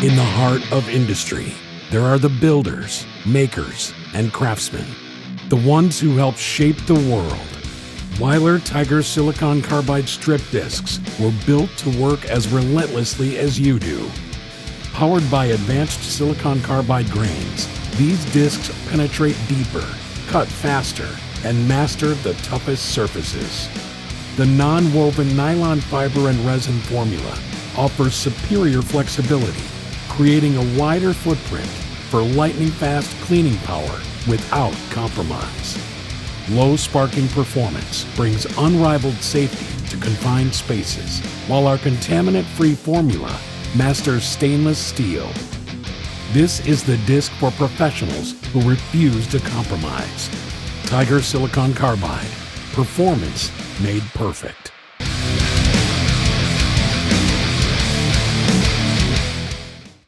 In the heart of industry, there are the builders, makers, and craftsmen, the ones who help shape the world. Weiler Tiger Silicon Carbide Strip Discs were built to work as relentlessly as you do. Powered by advanced silicon carbide grains, these discs penetrate deeper, cut faster, and master the toughest surfaces. The non-woven nylon fiber and resin formula offers superior flexibility, creating a wider footprint for lightning-fast cleaning power without compromise. Low sparking performance brings unrivaled safety to confined spaces, while our contaminant-free formula masters stainless steel. This is the disc for professionals who refuse to compromise. Tiger Silicon Carbide. Performance made perfect.